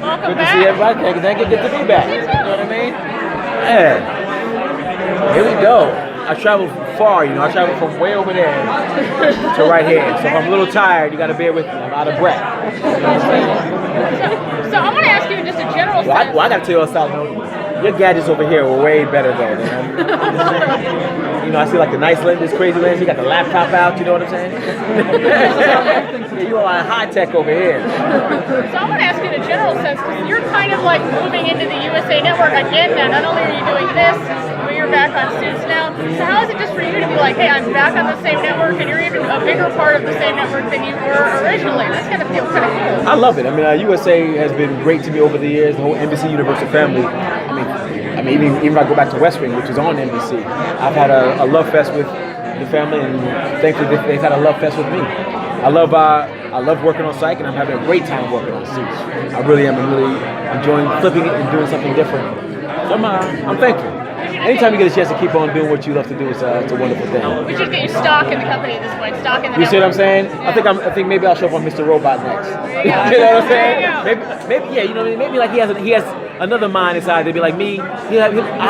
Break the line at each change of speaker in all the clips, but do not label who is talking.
Welcome
Good
back.
to see everybody. Thank you. Good to be back. You know what I mean? Yeah. Here we go. I traveled far, you know. I traveled from way over there to right here. So if I'm a little tired, you got to bear with me. I'm out of breath. You know what I'm saying?
So I want to ask you in just a general sense.
I got to tell you on a side note. Your gadgets over here were way better though. You know, I see like the nice lens, this crazy lens. You got the laptop out. You know what I'm saying? Yeah, you are high tech over here.
So I want to ask you in a general sense, because you're kind of like moving into the USA Network again now. Not only are you doing this, but you're back on Suits now. So how is it just for you to be like, hey, I'm back on the same network, and you're even a bigger part of the same network than you were originally? That's gonna feel kind of cool.
I love it. I mean, USA has been great to me over the years. The whole NBC Universal family. I mean, even if I go back to West Wing, which is on NBC, I've had a love fest with the family, and thankfully they've had a love fest with me. I love working on Psych, and I'm having a great time working on Suits. I really am. I'm really enjoying flipping it and doing something different. So I'm thankful. Anytime you get a chance to keep on doing what you love to do, it's a wonderful thing.
We should get you stock in the company at this point, stock in the
You see what I'm saying?
Yeah.
I think maybe I'll show up on Mr. Robot next.
There you go.
You know what I'm saying?
There you
Maybe yeah. You know what I mean? Maybe like he has another mind inside. They'd be like me. I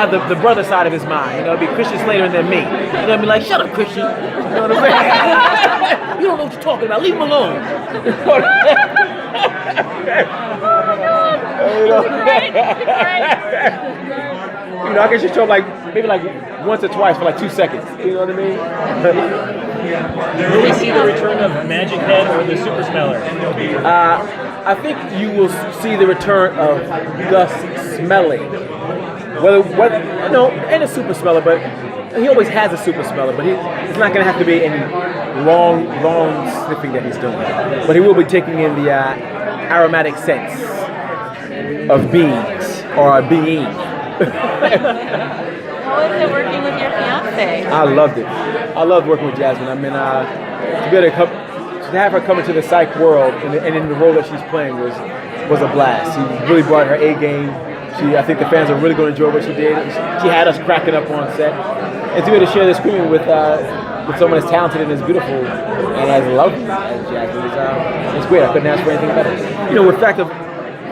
have the brother side of his mind. You know, it'd be Christian Slater and then me. You know what I mean? Like, shut up, Christian. You know what I'm saying? You don't know what you're talking about. Leave him alone. You know, I can just show up maybe once or twice for 2 seconds. You know what I mean?
Will we see the return of Magic Head or the Super Smeller?
I think you will see the return of Gus Smelling. And a Super Smeller, but he always has a Super Smeller, but it's not going to have to be any long sniffing that he's doing. But he will be taking in the aromatic scents of beans or being.
How is it working with your fiance?
I loved it. I loved working with Jasmine. I mean, to be able to have her come into the Psych world and in the role that she's playing was a blast. She really brought her A game. I think the fans are really going to enjoy what she did. She had us cracking up on set, and to be able to share the screen with someone as talented and as beautiful and as lovely as Jasmine it's great. I couldn't ask for anything better. You know,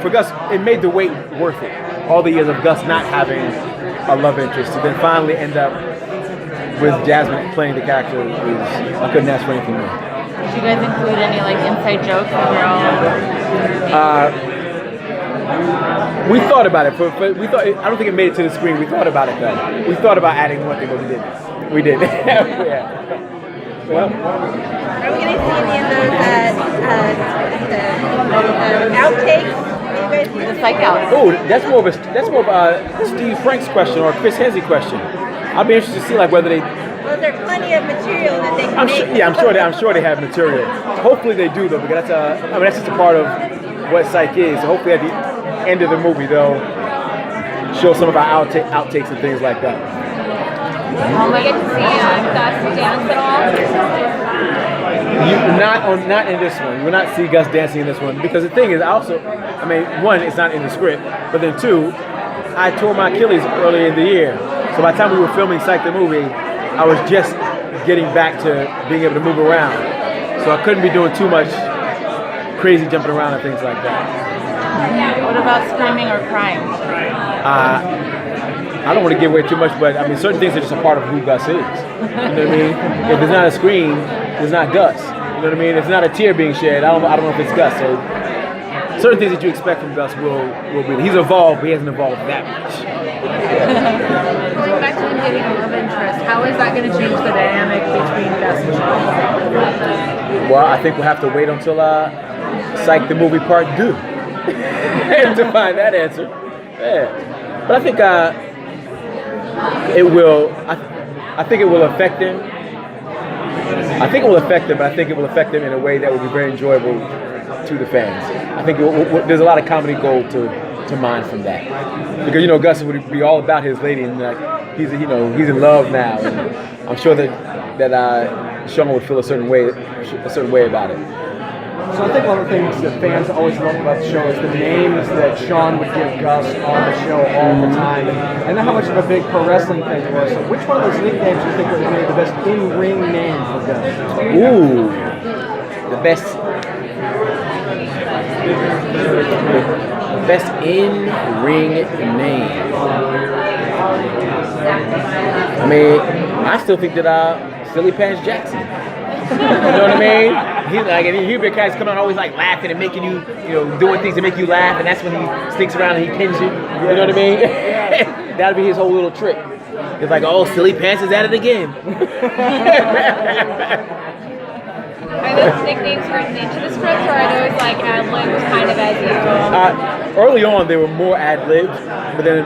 for Gus, it made the wait worth it. All the years of Gus not having a love interest to then finally end up with Jasmine playing the character I couldn't ask for anything more.
Did you guys include any inside jokes when you're all?
We thought about it, but I don't think it made it to the screen. We thought about it though. We thought about adding one thing, but we didn't. We didn't. Yeah. Well,
are we going to see any of those outtakes?
The Psych-Os.
Oh, that's more of a Steve Franks question or a Chris Hensey question. I'd be interested to see whether they.
Well, there are plenty of material that they can
I'm sure they have material. Hopefully they do though, because that's just a part of what Psych is. So hopefully at the end of the movie they'll show some of our outtakes and things like that.
Will we get to see Gus dance at all?
Not in this one. You will not see Gus dancing in this one because the thing is, one, it's not in the script, but then two, I tore my Achilles earlier in the year. So by the time we were filming Psych the movie, I was just getting back to being able to move around. So I couldn't be doing too much crazy jumping around and things like that.
What about screaming or crying?
I don't want to give away too much, but certain things are just a part of who Gus is. You know what I mean? If there's not a scream, there's not Gus. You know what I mean? If it's not a tear being shed, I don't know if it's Gus. So certain things that you expect from Gus will be. He's evolved, but he hasn't evolved that much.
Going back to him getting a love interest, how is that going to change the dynamic between Gus and Sean?
Well, I think we'll have to wait until Psych the movie part 2 to find that answer. Yeah, but I think it will. I think it will affect him. I think it will affect him, but I think it will affect him in a way that will be very enjoyable to the fans. I think there's a lot of comedy gold to mine from that, because Gus would be all about his lady, and he's in love now, and I'm sure that Sean would feel a certain way about it.
So I think one of the things that fans always love about the show is the names that Sean would give Gus on the show all the time. And I know how much of a big pro wrestling fan you are. So which one of those nicknames do you think would be the best in-ring name for Gus?
Ooh, the best. Best in-ring name. I mean, I still think that Silly Pants Jackson. You know what I mean? He's like, and you hear guys come out always like laughing and making you, doing things to make you laugh, and that's when he sneaks around and he pins you. You know what I mean? That'll be his whole little trick. It's like, oh, Silly Pants is at it again.
Are those nicknames written into the script, or are those like ad-libbed kind of as you go?
Early on, they were more ad-libbed, but then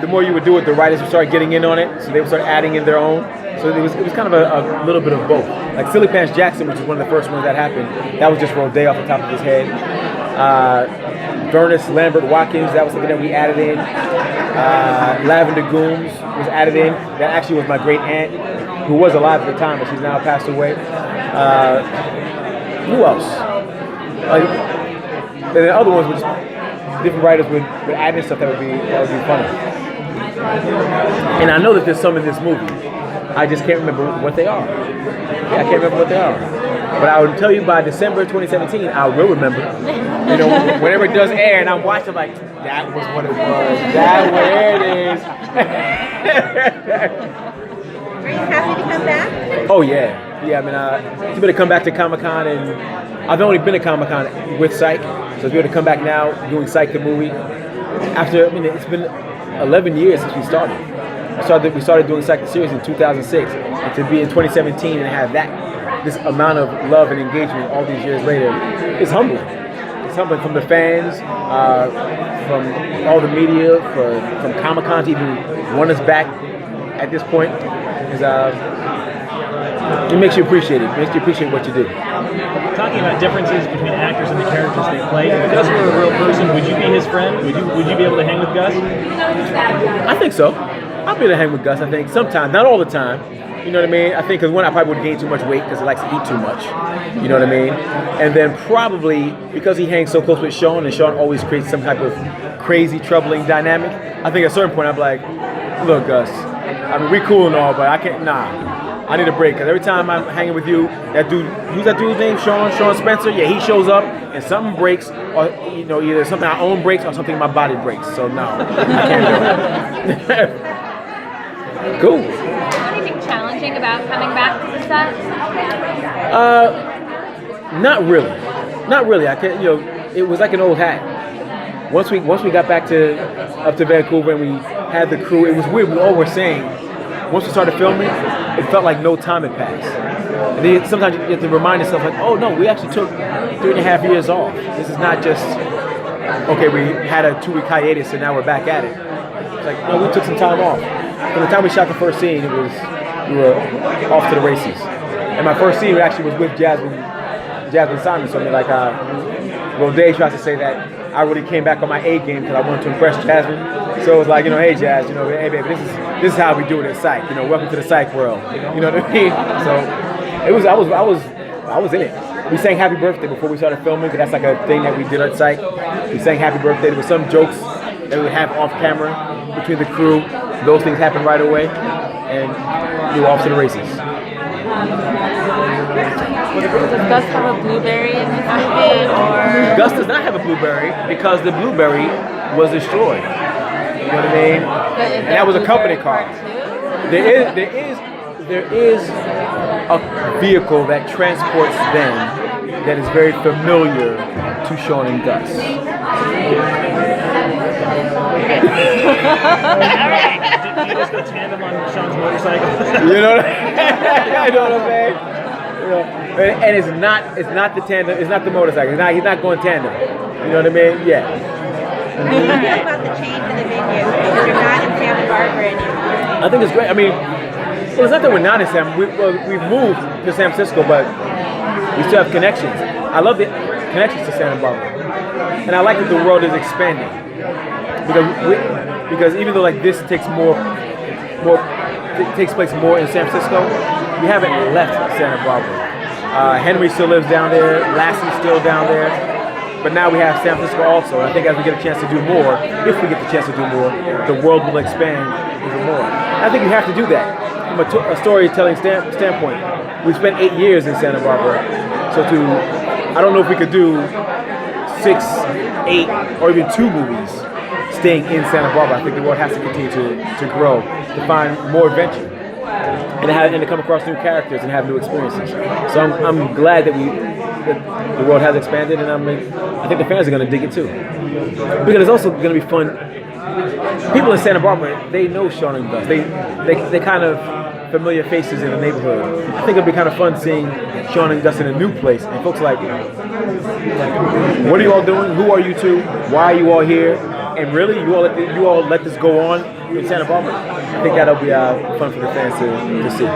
the more you would do it, the writers would start getting in on it, so they would start adding in their own. So it was kind of a little bit of both. Like Silly Pants Jackson, which is one of the first ones that happened, that was just Roday off the top of his head. Vernis Lambert Watkins, that was something that we added in. Lavender Gooms was added in. That actually was my great aunt, who was alive at the time, but she's now passed away. Who else? And the other ones were just different writers would add in stuff that would be funny. And I know that there's some in this movie. I just can't remember what they are. Yeah, I can't remember what they are. But I would tell you by December 2017, I will remember. Whenever it does air, and I'm watching like, that was what it was. That's where it is.
Are you happy to come back?
Oh yeah. Yeah, I mean, it's been to come back to Comic-Con, and I've only been to Comic-Con with Psych, so to be able to come back now doing Psych the movie. It's been 11 years since we started. We started doing Psych the series in 2006, and to be in 2017 and have this amount of love and engagement all these years later is humbling. It's humbling from the fans, from all the media, from Comic-Con to even want us back at this point. It makes you appreciate it. It makes you appreciate what you do.
Talking about differences between actors and the characters they play, if Gus were a real person, would you be his friend? Would you be able to hang with Gus?
I think so. I'll be able to hang with Gus, I think. Sometimes, not all the time. You know what I mean? I think because one, I probably would gain too much weight because he likes to eat too much. You know what I mean? And then probably because he hangs so close with Sean, and Sean always creates some type of crazy, troubling dynamic, I think at a certain point I'd be like, look, Gus, I mean, we cool and all, but I can't, I need a break, because every time I'm hanging with you, that dude, who's that dude's name? Sean Spencer? Yeah, he shows up and something breaks, or either something I own breaks or something in my body breaks. So no, I can't do it. Cool.
Anything challenging about coming back to the set?
Not really. I can't. It was like an old hat. Once we got back up to Vancouver and we had the crew, it was weird. We all were saying, once we started filming, it felt like no time had passed. And then sometimes you have to remind yourself, like, oh no, we actually took 3.5 years off. This is not just, okay, we had a 2-week hiatus and now we're back at it. It's like, no, we took some time off. From the time we shot the first scene, we were off to the races. And my first scene actually was with Jasmine Simon. So I mean, like, Roday tries to say that I really came back on my A game because I wanted to impress Jasmine. So it was like, hey Jazz, hey baby, this is how we do it at Psych. Welcome to the Psych world. You know what I mean? So it was, I was in it. We sang Happy Birthday before we started filming, because that's like a thing that we did at Psych. We sang Happy Birthday. There were some jokes that we would have off camera between the crew. Those things happened right away, and we were off to the races.
Does Gus have a blueberry in this movie, or?
Gus does not have a blueberry because the blueberry was destroyed. You know what I mean? And that was a company car. There is a vehicle that transports them that is very familiar to Sean and Gus.
Did you just go tandem on Sean's motorcycle?
You know what I'm saying? And it's not the tandem, it's not the motorcycle. He's not going tandem. You know what I mean? Yeah.
How do you feel about the change in the venue? Because you're not in Santa Barbara anymore.
I think it's great. I mean, it's not that we're not in San. We've moved to San Francisco, but we still have connections. I love the connections to Santa Barbara, and I like that the world is expanding. Because even though like this takes takes place more in San Francisco, we haven't left Santa Barbara. Henry still lives down there. Lassie's still down there. But now we have San Francisco also. And I think as we get a chance to do more, if we get the chance to do more, the world will expand even more. And I think we have to do that from a storytelling standpoint. We spent 8 years in Santa Barbara, so I don't know if we could do 6 8 or even 2 movies staying in Santa Barbara. I think the world has to continue to grow, to find more adventure, and to come across new characters and have new experiences. So I'm glad that the world has expanded, and I think the fans are going to dig it too. Because it's also going to be fun. People in Santa Barbara, they know Sean and Gus. They kind of familiar faces in the neighborhood. I think it'll be kind of fun seeing Sean and Gus in a new place, and folks like, what are you all doing? Who are you two? Why are you all here? And really, you all let this go on in Santa Barbara? I think that'll be fun for the fans to see.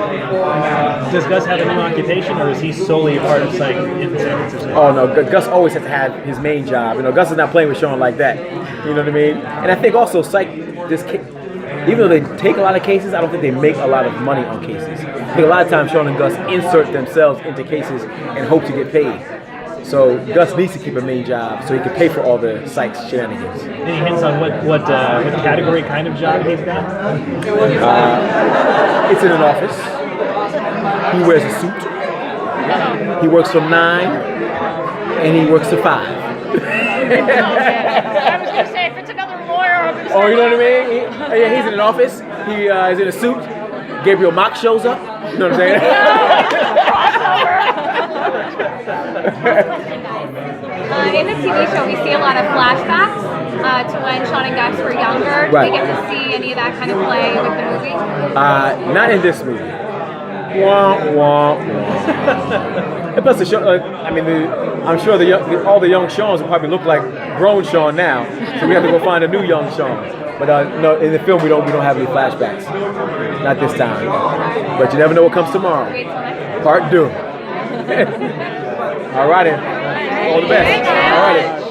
Does Gus have a new occupation, or is he solely a part of Psych in San Francisco?
Oh no, Gus always has to have his main job. Gus is not playing with Sean like that. You know what I mean? And I think also Psych even though they take a lot of cases, I don't think they make a lot of money on cases. I think a lot of times Sean and Gus insert themselves into cases and hope to get paid. So Gus needs to keep a main job so he can pay for all the Psych shenanigans.
Any hints on what category, kind of job he's got?
It's in an office. He wears a suit. He works from 9 and he works to 5.
I was gonna say if it's another lawyer, I'm gonna say.
Oh, you know what I mean? He's in an office. He is in a suit. Gabriel Mock shows up. You know what I'm saying?
In the TV show, we see a lot of flashbacks to when Sean and Gus were younger. Do
Right.
we get to see any of that kind of play with the movie?
Not in this movie. Wah, wah, wah. And plus, the show, I'm sure all the young Seans will probably look like grown Sean now, so we have to go find a new young Sean. But no, in the film we don't have any flashbacks, not this time. But you never know what comes tomorrow.
Wait till next.
Part 2. All righty, all the best. All righty.